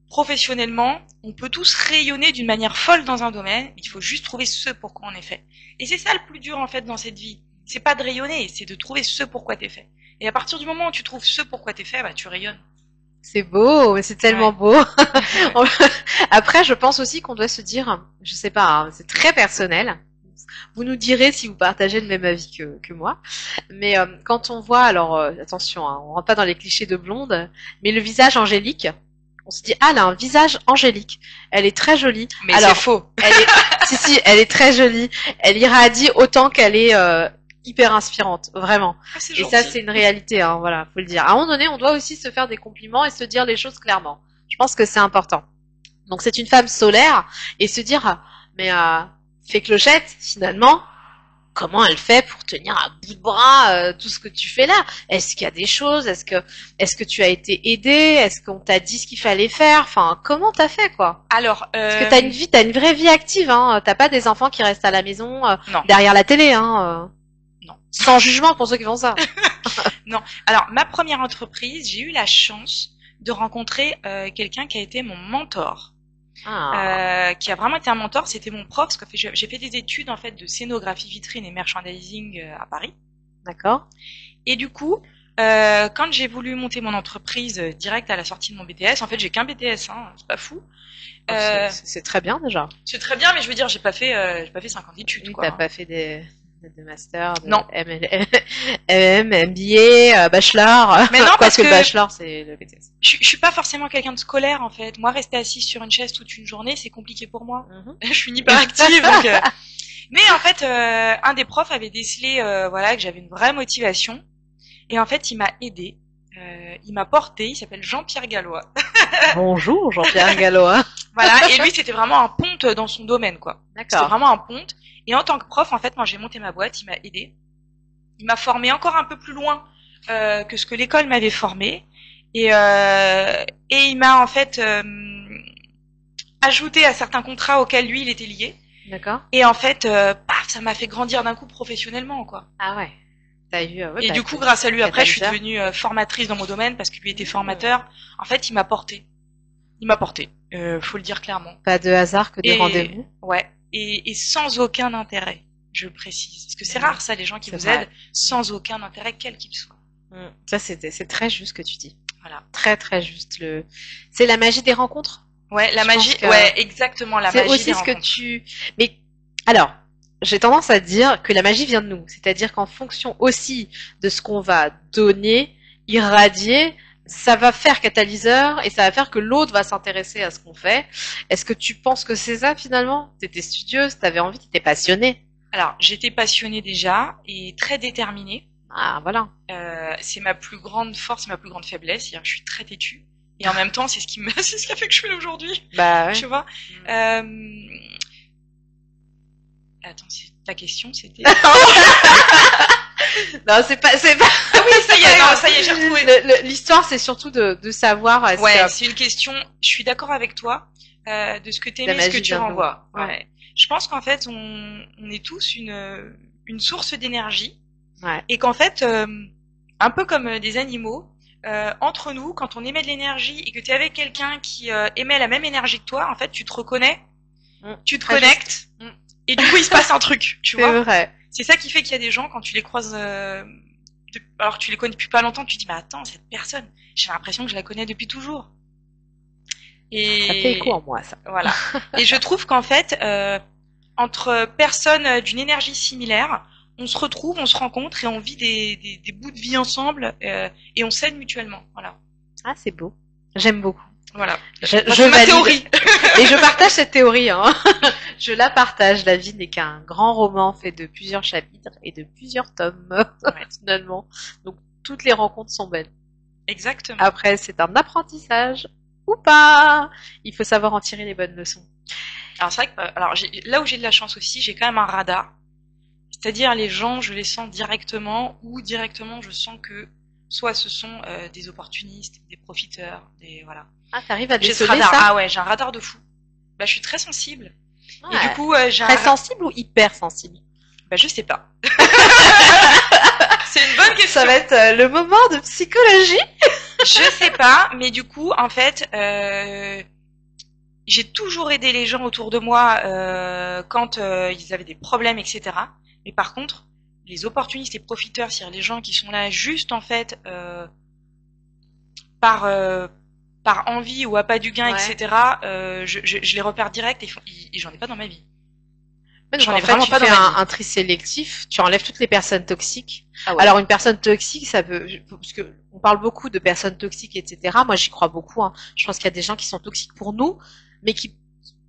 professionnellement, on peut tous rayonner d'une manière folle dans un domaine. Il faut juste trouver ce pourquoi on est fait. Et c'est ça le plus dur en fait dans cette vie. C'est pas de rayonner, c'est de trouver ce pourquoi t'es fait. Et à partir du moment où tu trouves ce pourquoi t'es fait, bah tu rayonnes. C'est beau, c'est tellement Ouais. beau. Après, je pense aussi qu'on doit se dire, je sais pas, hein, c'est très personnel. Vous nous direz si vous partagez le même avis que moi. Mais quand on voit, alors attention, hein, on rentre pas dans les clichés de blonde, mais le visage angélique, on se dit ah, elle a un visage angélique. Elle est très jolie. Mais Alors, c'est faux. elle est, si, elle est très jolie. Elle irradie autant qu'elle est hyper inspirante, vraiment. Ah, c'est Et gentil. ça, c'est une réalité, hein, voilà, faut le dire. À un moment donné, on doit aussi se faire des compliments et se dire les choses clairement. Je pense que c'est important. Donc, c'est une femme solaire et se dire, mais fais clochette, finalement, comment elle fait pour tenir à bout de bras tout ce que tu fais là? Est-ce qu'il y a des choses? Est-ce que tu as été aidée? Est-ce qu'on t'a dit ce qu'il fallait faire? Enfin, comment t'as fait, quoi? Alors, Parce que t'as une vraie vie active, hein. T'as pas des enfants qui restent à la maison non. derrière la télé, hein. Non. Sans jugement pour ceux qui font ça. Non. Alors, ma première entreprise, j'ai eu la chance de rencontrer quelqu'un qui a été mon mentor. Qui a vraiment été un mentor, c'était mon prof, parce que j'ai fait des études en fait de scénographie vitrine et merchandising à Paris. D'accord. Et du coup, quand j'ai voulu monter mon entreprise direct à la sortie de mon BTS, en fait j'ai qu'un BTS, hein, c'est pas fou. C'est très bien déjà. C'est très bien, mais je veux dire, j'ai pas fait 5 ans d'études. Oui, quoi. t'as pas fait de master, de Non. MBA, bachelor. Mais non, parce que le que bachelor, c'est le BTS. je suis pas forcément quelqu'un de scolaire en fait. Moi, rester assise sur une chaise toute une journée, c'est compliqué pour moi. Je suis une hyperactive. Donc, mais en fait, un des profs avait décelé, voilà, que j'avais une vraie motivation. Et en fait, il m'a aidé. Il m'a porté. Il s'appelle Jean-Pierre Gallois. Bonjour, Jean-Pierre Gallois. Voilà. Et lui, c'était vraiment un ponte dans son domaine, quoi. C'était D'accord. vraiment un ponte. Et en tant que prof, en fait, quand j'ai monté ma boîte, il m'a aidé. Il m'a formé encore un peu plus loin que ce que l'école m'avait formé. Et il m'a en fait ajouté à certains contrats auxquels lui, il était lié. D'accord. Et en fait, paf, ça m'a fait grandir d'un coup professionnellement, quoi. Ah ouais. T'as vu, ouais, Et bah, du coup, grâce à lui, après, je suis catalyseur. devenue formatrice dans mon domaine parce que lui était formateur. En fait, il m'a porté. Il m'a porté. Faut le dire clairement. Pas de hasard que des Et rendez-vous. ouais. Et sans aucun intérêt, je le précise. Parce que c'est rare, ça, les gens qui C'est vous vrai. aident sans aucun intérêt, quel qu'il soit. Ça, c'est très juste ce que tu dis. Voilà. Très, très juste. C'est la magie des rencontres. Ouais, la Je magie, pense que ouais, exactement, la c'est magie aussi des ce que rencontres. mais, alors, j'ai tendance à dire que la magie vient de nous. C'est-à-dire qu'en fonction aussi de ce qu'on va donner, irradier, ça va faire catalyseur et ça va faire que l'autre va s'intéresser à ce qu'on fait. Est-ce que tu penses que c'est ça finalement? T'étais studieuse, t'avais envie, t'étais passionnée. Alors, j'étais passionnée déjà et très déterminée. Ah, voilà. C'est ma plus grande force, c'est ma plus grande faiblesse. C'est-à-dire que je suis très têtue. Et en même temps, c'est ce qui c'est ce qui a fait que je suis là aujourd'hui. Bah ouais. Tu vois. Attends, ta question, c'était. Non, c'est pas. Ah oui, ça y est, non, ça y est, j'ai retrouvé. L'histoire, c'est surtout de savoir. Est-ce Ouais, que c'est une question. Je suis d'accord avec toi de ce que tu la aimais, ce que magie tu vient de nous. renvoies. Ouais. Ouais. Je pense qu'en fait, on est tous une source d'énergie Ouais. et qu'en fait, un peu comme des animaux, entre nous, quand on émet de l'énergie et que tu es avec quelqu'un qui émet la même énergie que toi, en fait, tu te reconnais, tu te Très connectes et du coup, il se passe un truc, tu vois. C'est vrai. C'est ça qui fait qu'il y a des gens, quand tu les croises, alors que tu les connais depuis pas longtemps, tu te dis, mais attends, cette personne, j'ai l'impression que je la connais depuis toujours. Et Ça fait écho en moi, ça. voilà. Et je trouve qu'en fait, entre personnes d'une énergie similaire, on se retrouve, on se rencontre et on vit des bouts de vie ensemble et on s'aide mutuellement. Voilà. Ah, c'est beau. J'aime beaucoup. Voilà. Je C'est ma valide. théorie. Et je partage cette théorie, hein. Je la partage. La vie n'est qu'un grand roman fait de plusieurs chapitres et de plusieurs tomes, finalement. Donc, toutes les rencontres sont belles. Exactement. Après, c'est un apprentissage ou pas. Il faut savoir en tirer les bonnes leçons. Alors c'est vrai que alors là où j'ai de la chance aussi, j'ai quand même un radar. C'est-à-dire les gens, je les sens directement ou directement je sens que soit ce sont des opportunistes, des profiteurs, des voilà. Ah, t'arrives à J'ai ce déceler radar. ça? Ah ouais, j'ai un radar de fou. Bah je suis très sensible. Ouais. Et du coup, j'ai Très sensible ou hyper sensible? Bah, je sais pas. C'est une bonne question. Ça va être le moment de psychologie. Je sais pas, mais du coup, en fait, j'ai toujours aidé les gens autour de moi quand ils avaient des problèmes, etc. Mais par contre, les opportunistes et profiteurs, c'est-à-dire les gens qui sont là juste en fait par par envie ou appât du gain, Ouais. etc. Je les repère direct et j'en ai pas dans ma vie. Ouais, donc J'en en ai fait, vraiment tu pas dans fais ma vie. un tri sélectif, tu enlèves toutes les personnes toxiques. Ah ouais. Alors une personne toxique, ça peut, parce que on parle beaucoup de personnes toxiques, etc. Moi, j'y crois beaucoup. Hein. Je pense qu'il y a des gens qui sont toxiques pour nous, mais qui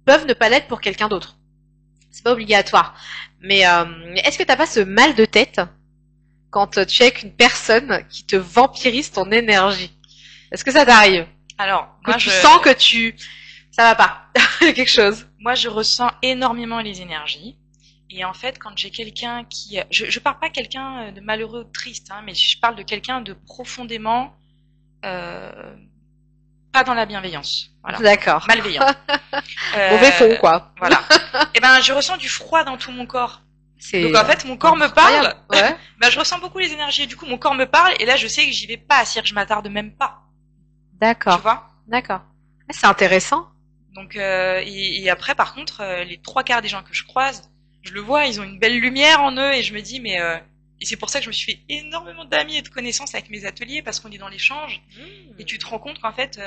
peuvent ne pas l'être pour quelqu'un d'autre. C'est pas obligatoire. Mais est-ce que t'as pas ce mal de tête quand tu es avec une personne qui te vampirise ton énergie? Est-ce que ça t'arrive? Alors, Que tu sens que ça va pas, quelque chose. moi, je ressens énormément les énergies. Et en fait, quand j'ai quelqu'un qui, je parle pas quelqu'un de malheureux, ou de triste, hein, mais je parle de quelqu'un de profondément pas dans la bienveillance. Voilà. D'accord. Malveillant. Mauvais fond, quoi. Voilà. Et ben, je ressens du froid dans tout mon corps. C'est Donc en fait, mon corps me parle. Ouais. Ben, je ressens beaucoup les énergies. Et du coup, mon corps me parle. Et là, je sais que j'y vais pas. C'est-à-dire que je m'attarde même pas. Tu D'accord. vois? D'accord. C'est intéressant. Donc et après, par contre, les trois quarts des gens que je croise, je le vois, ils ont une belle lumière en eux. Et je me dis, mais et c'est pour ça que je me suis fait énormément d'amis et de connaissances avec mes ateliers parce qu'on est dans l'échange. Et tu te rends compte qu'en fait,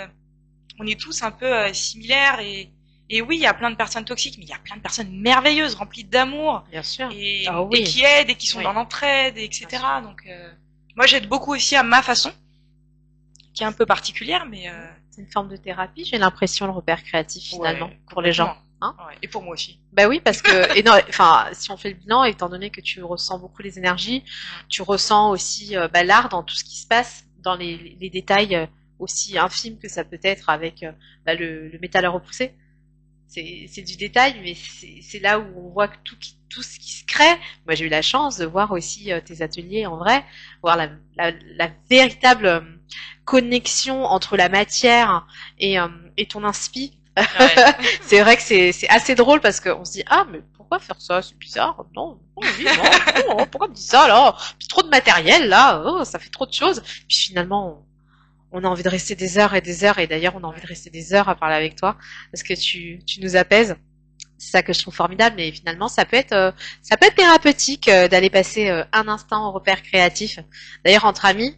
on est tous un peu similaires et oui, il y a plein de personnes toxiques, mais il y a plein de personnes merveilleuses, remplies d'amour, Bien sûr. et, Ah oui. et qui aident et qui sont Oui. dans l'entraide, etc. Donc, moi, j'aide beaucoup aussi à ma façon, qui est un peu particulière, mais C'est une forme de thérapie, j'ai l'impression, le repère créatif, finalement, ouais, pour les gens. Hein? ouais, et pour moi aussi. Bah oui, parce que, et non, enfin, si on fait le bilan, étant donné que tu ressens beaucoup les énergies, tu ressens aussi l'art dans tout ce qui se passe, dans les détails aussi infimes que ça peut être avec le métal à repousser. C'est du détail, mais c'est là où on voit que tout ce qui se crée. Moi, j'ai eu la chance de voir aussi tes ateliers en vrai, voir la véritable connexion entre la matière et ton inspi. Ouais. C'est vrai que c'est assez drôle parce qu'on se dit ah mais pourquoi faire ça, c'est bizarre, non, oui, non, non, pourquoi me dire ça là, puis trop de matériel là, oh, ça fait trop de choses, puis finalement on a envie de rester des heures et des heures, et d'ailleurs on a envie de rester des heures à parler avec toi parce que tu nous apaises. C'est ça que je trouve formidable, mais finalement ça peut être thérapeutique d'aller passer un instant au repère créatif. D'ailleurs entre amis.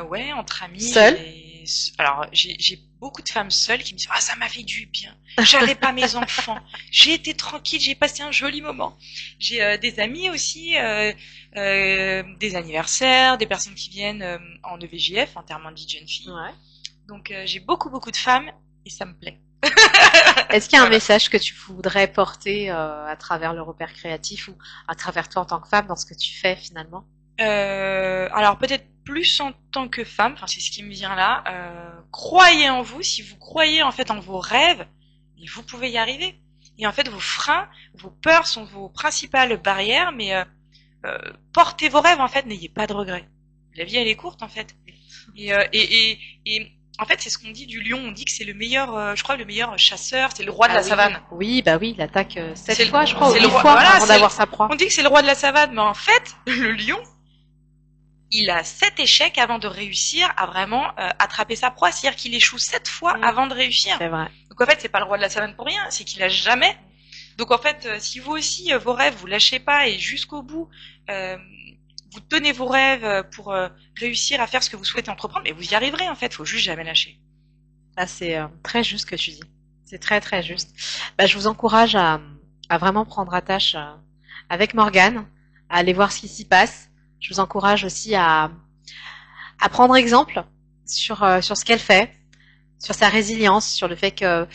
Ouais, entre amis. Seul. Alors, j'ai beaucoup de femmes seules qui me disent, ah, ça m'a fait du bien. J'avais pas mes enfants. J'ai été tranquille, j'ai passé un joli moment. J'ai des amis aussi, des anniversaires, des personnes qui viennent en EVJF, enterrement de vie de jeune fille. Ouais. Donc, j'ai beaucoup de femmes et ça me plaît. Est-ce qu'il y a un Voilà. message que tu voudrais porter à travers le repère créatif ou à travers toi en tant que femme dans ce que tu fais finalement? Alors peut-être plus en tant que femme, enfin c'est ce qui me vient là. Croyez en vous, si vous croyez en fait en vos rêves, et vous pouvez y arriver. Et en fait vos freins, vos peurs sont vos principales barrières, mais portez vos rêves en fait, n'ayez pas de regrets. La vie elle est courte en fait. Et en fait c'est ce qu'on dit du lion, on dit que c'est le meilleur, je crois le meilleur chasseur, c'est le roi de la savane. Oui, bah oui, il attaque C'est 7 le- fois, je crois, ou c'est 8 le roi- fois voilà, avant c'est d'avoir sa proie. On dit que c'est le roi de la savane, mais en fait le lion il a 7 échecs avant de réussir à vraiment attraper sa proie. C'est-à-dire qu'il échoue 7 fois avant de réussir. C'est vrai. Donc en fait, c'est pas le roi de la savane pour rien, c'est qu'il a jamais. Donc en fait, si vous aussi, vos rêves, vous lâchez pas et jusqu'au bout, vous tenez vos rêves pour réussir à faire ce que vous souhaitez entreprendre, mais vous y arriverez en fait, faut juste jamais lâcher. Ah, c'est très juste ce que tu dis. C'est très très juste. Bah, je vous encourage à vraiment prendre attache avec Morgane, à aller voir ce qui s'y passe. Je vous encourage aussi à prendre exemple sur ce qu'elle fait, sur sa résilience, sur le fait que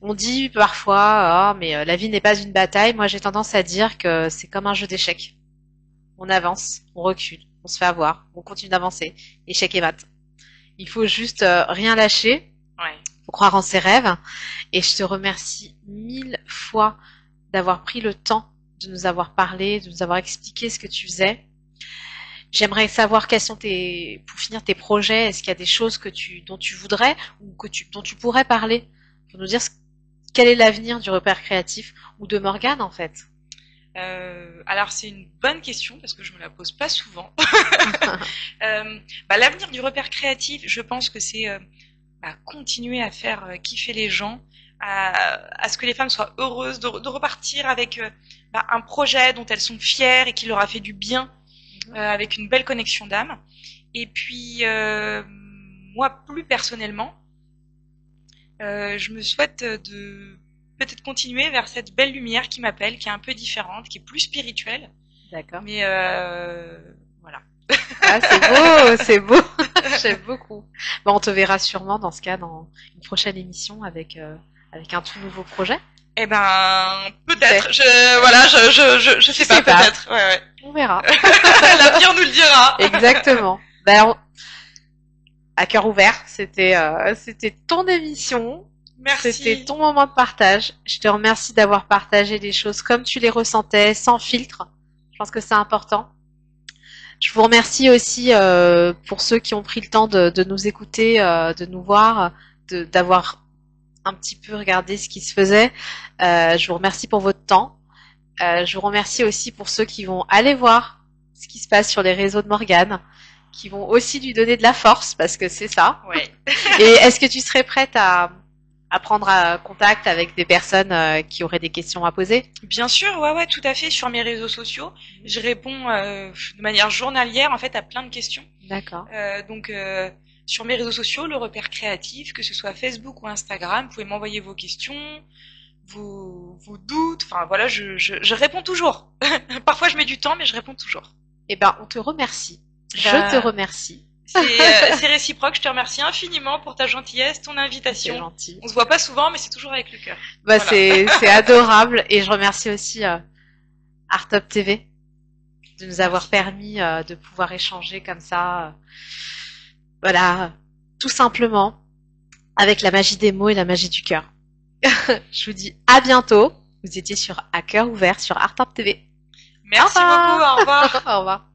on dit parfois ah mais la vie n'est pas une bataille. Moi j'ai tendance à dire que c'est comme un jeu d'échecs. On avance, on recule, on se fait avoir, on continue d'avancer. Échec et mat. Il faut juste rien lâcher, Ouais. faut croire en ses rêves. Et je te remercie 1000 fois d'avoir pris le temps de nous avoir parlé, de nous avoir expliqué ce que tu faisais. J'aimerais savoir quels sont pour finir tes projets. Est-ce qu'il y a des choses dont tu voudrais ou dont tu pourrais parler pour nous dire quel est l'avenir du repère créatif ou de Morgane en fait? Alors c'est une bonne question parce que je me la pose pas souvent. L'avenir du repère créatif, je pense que c'est continuer à faire kiffer les gens, à ce que les femmes soient heureuses de repartir avec un projet dont elles sont fières et qui leur a fait du bien, avec une belle connexion d'âme. Et puis moi plus personnellement, je me souhaite de peut-être continuer vers cette belle lumière qui m'appelle, qui est un peu différente, qui est plus spirituelle. D'accord. Mais voilà. Ah, c'est beau, c'est beau. J'aime beaucoup. Bon, on te verra sûrement dans ce cas dans une prochaine émission avec un tout nouveau projet. Eh ben, peut-être. Je sais pas, peut-être. Ouais. On verra. L'avenir nous le dira. Exactement. À cœur ouvert, c'était ton émission. Merci. C'était ton moment de partage. Je te remercie d'avoir partagé les choses comme tu les ressentais, sans filtre. Je pense que c'est important. Je vous remercie aussi pour ceux qui ont pris le temps de nous écouter, de nous voir, d'avoir un petit peu regardé ce qui se faisait. Je vous remercie pour votre temps. Je vous remercie aussi pour ceux qui vont aller voir ce qui se passe sur les réseaux de Morgane, qui vont aussi lui donner de la force, parce que c'est ça. Ouais. Et est-ce que tu serais prête à prendre contact avec des personnes qui auraient des questions à poser? Bien sûr, ouais, tout à fait. Sur mes réseaux sociaux, je réponds de manière journalière en fait à plein de questions. D'accord. Donc sur mes réseaux sociaux, le repère créatif, que ce soit Facebook ou Instagram, vous pouvez m'envoyer vos questions, vos doutes. Enfin voilà, je réponds toujours. Parfois je mets du temps, mais je réponds toujours. Eh ben, on te remercie. Je te remercie. C'est réciproque, je te remercie infiniment pour ta gentillesse, ton invitation. C'est gentil. On se voit pas souvent, mais c'est toujours avec le cœur. Bah, voilà. C'est adorable, et je remercie aussi Artop TV de nous avoir permis de pouvoir échanger comme ça, voilà, tout simplement, avec la magie des mots et la magie du cœur. Je vous dis à bientôt. Vous étiez sur À Cœur Ouvert sur Artop TV. Merci beaucoup, au revoir. Au revoir.